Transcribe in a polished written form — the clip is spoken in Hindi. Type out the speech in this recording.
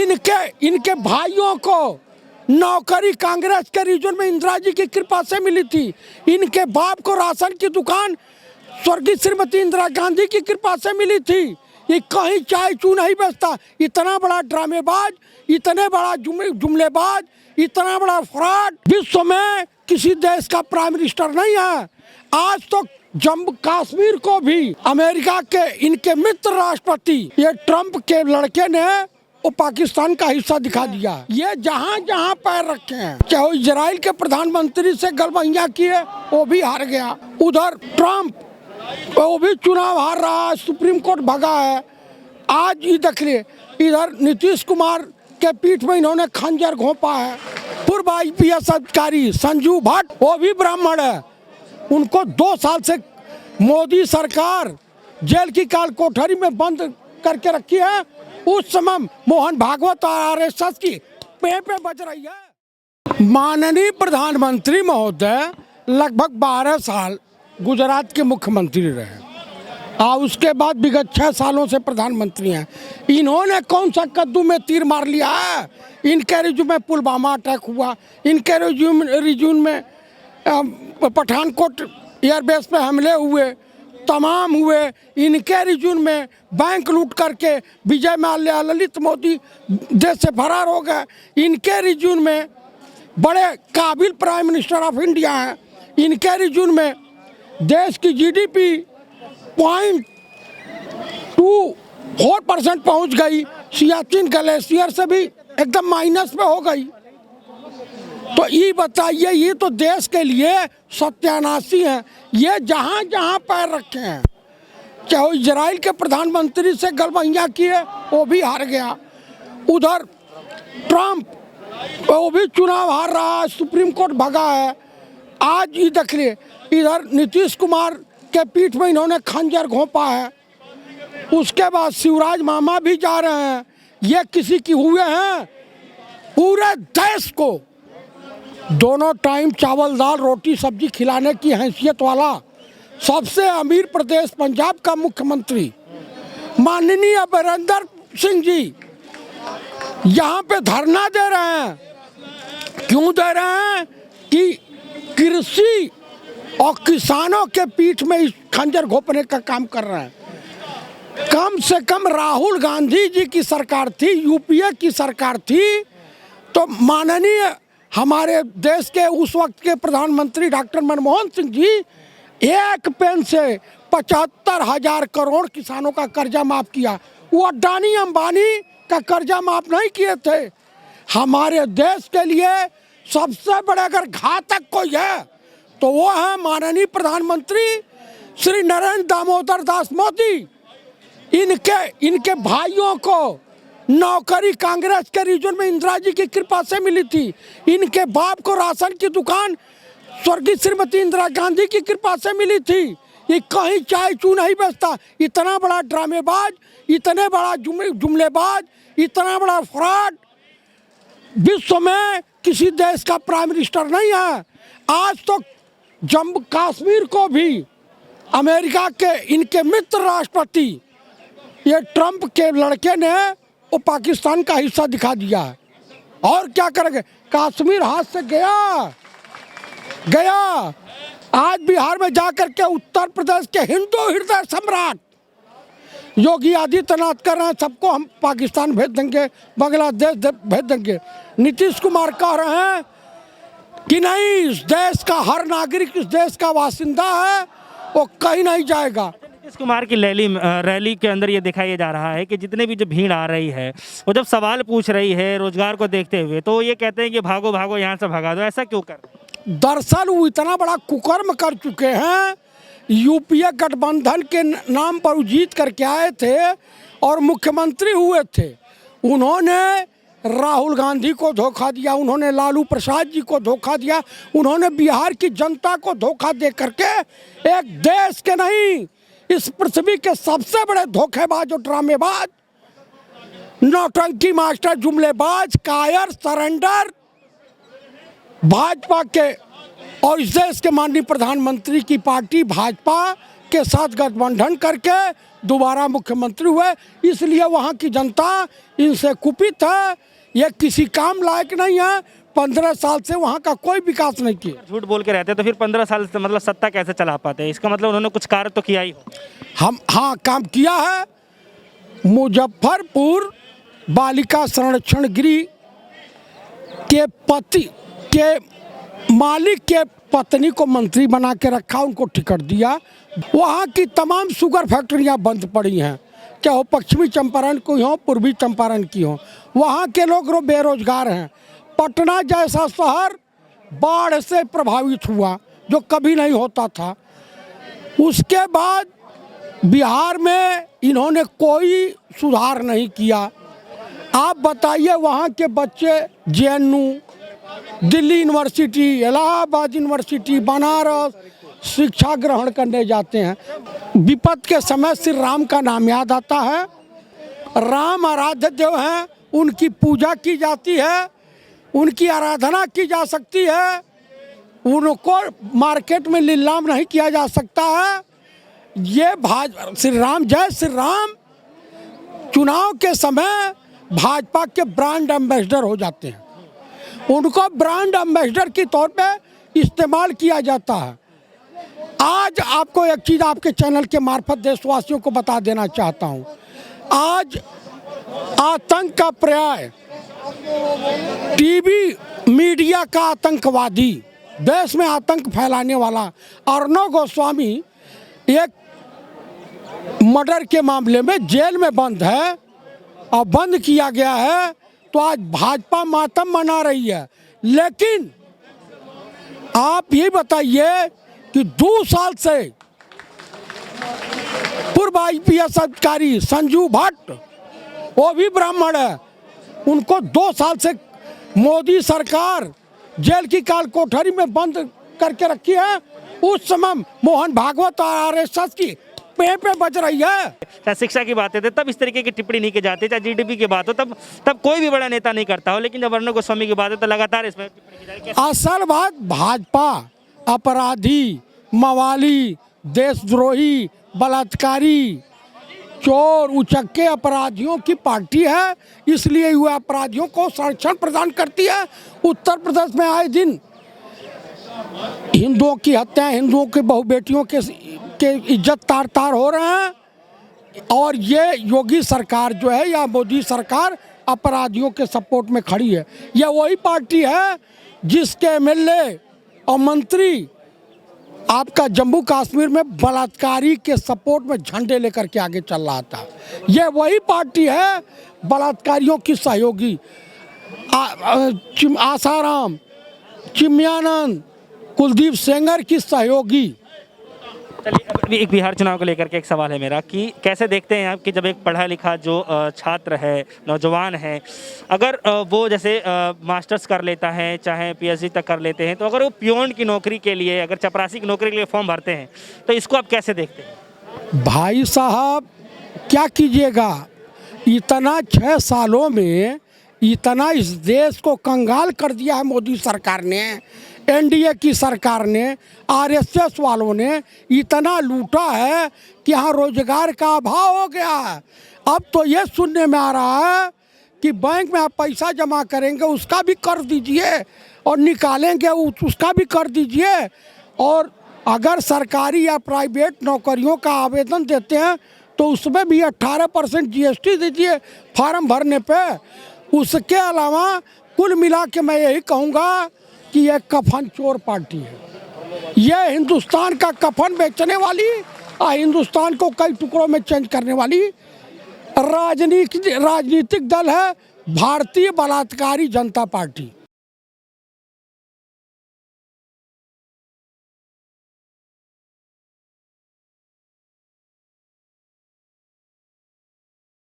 इनके इनके भाइयों को नौकरी कांग्रेस के रीजन में इंदिरा जी की कृपा से मिली थी। इनके बाप को राशन की दुकान स्वर्गीय श्रीमती इंदिरा गांधी की कृपा से मिली थी। ये कहीं चाय चू नहीं बेचता। इतना बड़ा ड्रामेबाज, इतने बड़ा जुमलेबाज, इतना बड़ा फ्रॉड विश्व में किसी देश का प्राइम मिनिस्टर नहीं है। आज तो जम्मू कश्मीर को भी अमेरिका के इनके मित्र राष्ट्रपति ये ट्रंप के लड़के ने वो पाकिस्तान का हिस्सा दिखा दिया। ये जहाँ जहाँ पैर रखे हैं, चाहे वो इजराइल के प्रधानमंत्री से गलबैया किए, वो भी हार गया। उधर ट्रंप वो भी चुनाव हार रहा है, सुप्रीम कोर्ट भगा है। आज ये देख लिए, इधर नीतीश कुमार के पीठ में इन्होंने खंजर घोंपा है। पूर्व IPS अधिकारी संजू भट्ट, वो भी ब्राह्मण है, उनको 2 साल से मोदी सरकार जेल की काल कोठरी में बंद करके रखी है। उस समय मोहन भागवत और RSS की पे बज रही है। माननीय प्रधानमंत्री महोदय लगभग 12 साल गुजरात के मुख्यमंत्री रहे और उसके बाद विगत 6 सालों से प्रधानमंत्री हैं। इन्होंने कौन सा कद्दू में तीर मार लिया है? इनके रिज्यूम में पुलवामा अटैक हुआ, इनके रिज्यूम में पठानकोट एयरबेस पे हमले हुए, तमाम हुए। इनके रिज्यूम में बैंक लूट करके विजय माल्या, ललित मोदी देश से फरार हो गए। इनके रिज्यूम में बड़े काबिल प्राइम मिनिस्टर ऑफ इंडिया हैं। इनके रिज्यूम में देश की GDP 0.24% पहुंच गई, सियाचिन ग्लेशियर से भी एकदम माइनस में हो गई। तो ये बताइए, ये तो देश के लिए सत्यानाशी हैं। ये जहाँ जहाँ पैर रखे हैं, चाहे वो इजराइल के प्रधानमंत्री से गलबैया किए, वो भी हार गया। उधर ट्रंप वो भी चुनाव हार रहा है, सुप्रीम कोर्ट भगा है। आज ये देख लिए, इधर नीतीश कुमार के पीठ में इन्होंने खंजर घोंपा है। उसके बाद शिवराज मामा भी जा रहे हैं। ये किसी की हुए हैं? पूरे देश को दोनों टाइम चावल दाल रोटी सब्जी खिलाने की हैसियत वाला सबसे अमीर प्रदेश पंजाब का मुख्यमंत्री माननीय अमरिंदर सिंह जी यहाँ पे धरना दे रहे हैं। क्यों दे रहे हैं? कि कृषि और किसानों के पीठ में इस खंजर घोंपने का काम कर रहे हैं। कम से कम राहुल गांधी जी की सरकार थी, UPA की सरकार थी, तो माननीय हमारे देश के उस वक्त के प्रधानमंत्री डॉक्टर मनमोहन सिंह जी एक पेन से 75,000 करोड़ किसानों का कर्जा माफ किया। वो अडानी अंबानी का कर्जा माफ नहीं किए थे। हमारे देश के लिए सबसे बड़े अगर घातक कोई है तो वो है माननीय प्रधानमंत्री श्री नरेंद्र दामोदर दास मोदी। इनके भाइयों को नौकरी कांग्रेस के रीजन में इंदिरा जी की कृपा से मिली थी। इनके बाप को राशन की दुकान स्वर्गीय श्रीमती इंदिरा गांधी की कृपा से मिली थी। ये कहीं चाय चू नहीं बेचता। इतना बड़ा ड्रामेबाज, इतने बड़ा जुमलेबाज, इतना बड़ा फ्रॉड विश्व में किसी देश का प्राइम मिनिस्टर नहीं है। आज तो जम्मू कश्मीर को भी अमेरिका के इनके मित्र राष्ट्रपति ये ट्रंप के लड़के ने वो पाकिस्तान का हिस्सा दिखा दिया है। और क्या करेंगे? कश्मीर हाथ से गया। आज बिहार में जाकर के उत्तर प्रदेश के हिंदू हृदय सम्राट योगी आदित्यनाथ कर रहे हैं, सबको हम पाकिस्तान भेज देंगे, बांग्लादेश भेज देंगे। नीतीश कुमार कह रहे हैं कि नहीं, इस देश का हर नागरिक इस देश का वासिंदा है, वो कहीं नहीं जाएगा। नीतीश कुमार की रैली के अंदर ये दिखाया जा रहा है कि जितने भी जो भीड़ आ रही है वो जब सवाल पूछ रही है रोजगार को देखते हुए, तो ये कहते हैं कि भागो भागो यहाँ से भगा दो। ऐसा क्यों कर? दरअसल वो इतना बड़ा कुकर्म कर चुके हैं। UPA गठबंधन के नाम पर वो जीत करके आए थे और मुख्यमंत्री हुए थे। उन्होंने राहुल गांधी को धोखा दिया, उन्होंने लालू प्रसाद जी को धोखा दिया, उन्होंने बिहार की जनता को धोखा दे करके एक देश के नहीं, इस पृथ्वी के सबसे बड़े धोखेबाज और ड्रामेबाज, नौटंकी मास्टर, जुमलेबाज, कायर, सरेंडर भाजपा के और इस देश के माननीय प्रधानमंत्री की पार्टी भाजपा के साथ गठबंधन करके दोबारा मुख्यमंत्री हुए, इसलिए वहाँ की जनता इनसे कुपित है। ये किसी काम लायक नहीं है। 15 साल से वहाँ का कोई विकास नहीं किया। झूठ बोल के रहते तो फिर 15 साल से मतलब सत्ता कैसे चला पाते हैं? इसका मतलब उन्होंने कुछ कार्य तो किया ही हो। हाँ काम किया है। मुजफ्फरपुर बालिका संरक्षण गृह के पति के मालिक के पत्नी को मंत्री बना के रखा, उनको टिकट दिया। वहाँ की तमाम शुगर फैक्ट्रियाँ बंद पड़ी हैं, चाहे वो पश्चिमी चंपारण की हो, पूर्वी चंपारण की हो। वहाँ के लोग बेरोजगार हैं। पटना जैसा शहर बाढ़ से प्रभावित हुआ, जो कभी नहीं होता था। उसके बाद बिहार में इन्होंने कोई सुधार नहीं किया। आप बताइए, वहाँ के बच्चे JNU, Delhi university, Allahabad university, Banaras शिक्षा ग्रहण करने जाते हैं। विपद के समय श्री राम का नाम याद आता है। राम आराध्य देव हैं, उनकी पूजा की जाती है, उनकी आराधना की जा सकती है। उनको मार्केट में नीलाम नहीं किया जा सकता है। ये श्री राम, जय श्री राम चुनाव के समय भाजपा के ब्रांड एम्बेसडर हो जाते हैं। उनको ब्रांड एम्बेसडर के तौर पे इस्तेमाल किया जाता है। आज आपको एक चीज़ आपके चैनल के मार्फत देशवासियों को बता देना चाहता हूँ। आज आतंक का पर्याय टीवी मीडिया का आतंकवादी, देश में आतंक फैलाने वाला अर्णव गोस्वामी एक मर्डर के मामले में जेल में बंद है और बंद किया गया है। तो आज भाजपा मातम मना रही है। लेकिन आप ये बताइए कि 2 साल से पूर्व IPS अधिकारी संजू भट्ट, वो भी ब्राह्मण है, उनको 2 साल से मोदी सरकार जेल की काल कोठरी में बंद करके रखी है। उस समय मोहन भागवत और RSS की पे बच रही है। चाहे शिक्षा की बातें थे तब इस तरीके की टिप्पणी नहीं की जाती, चाहे GDP की बात हो तब कोई भी बड़ा नेता नहीं करता हो, लेकिन जब अर्णव गोस्वामी की बात है तो लगातार इसमें टिप्पणी की जाती है। असल बात, भाजपा अपराधी, मवाली, देशद्रोही, बलात्कारी, चोर उचक्के अपराधियों की पार्टी है। इसलिए हुए अपराधियों को संरक्षण प्रदान करती है। उत्तर प्रदेश में आए दिन हिंदुओं की हत्या, हिंदुओं के बहु बेटियों के इज्जत तार तार हो रहे हैं। और ये योगी सरकार जो है या मोदी सरकार अपराधियों के सपोर्ट में खड़ी है। यह वही पार्टी है जिसके MLA और मंत्री आपका जम्मू कश्मीर में बलात्कारी के सपोर्ट में झंडे लेकर के आगे चल रहा था। यह वही पार्टी है बलात्कारियों की सहयोगी। आसाराम, चिमयानंद, कुलदीप सेंगर की सहयोगी। चलिए, अभी एक बिहार चुनाव को लेकर के एक सवाल है मेरा कि कैसे देखते हैं आप कि जब एक पढ़ा लिखा जो छात्र है, नौजवान है, अगर वो जैसे मास्टर्स कर लेता है, चाहे PhD तक कर लेते हैं, तो अगर वो पियोन की नौकरी के लिए, अगर चपरासी की नौकरी के लिए फॉर्म भरते हैं, तो इसको आप कैसे देखते हैं? भाई साहब, क्या कीजिएगा, इतना 6 सालों में इतना इस देश को कंगाल कर दिया है मोदी सरकार ने, NDA की सरकार ने, RSS वालों ने इतना लूटा है कि यहाँ रोजगार का अभाव हो गया है। अब तो ये सुनने में आ रहा है कि बैंक में आप पैसा जमा करेंगे उसका भी कर दीजिए और निकालेंगे उसका भी कर दीजिए। और अगर सरकारी या प्राइवेट नौकरियों का आवेदन देते हैं तो उसमें भी 18% GST दीजिए फार्म भरने पे। उसके अलावा कुल मिला के मैं यही कहूँगा कि यह कफन चोर पार्टी है। यह हिंदुस्तान का कफन बेचने वाली और हिंदुस्तान को कई टुकड़ों में चेंज करने वाली राजनीतिक दल है भारतीय बलात्कारी जनता पार्टी।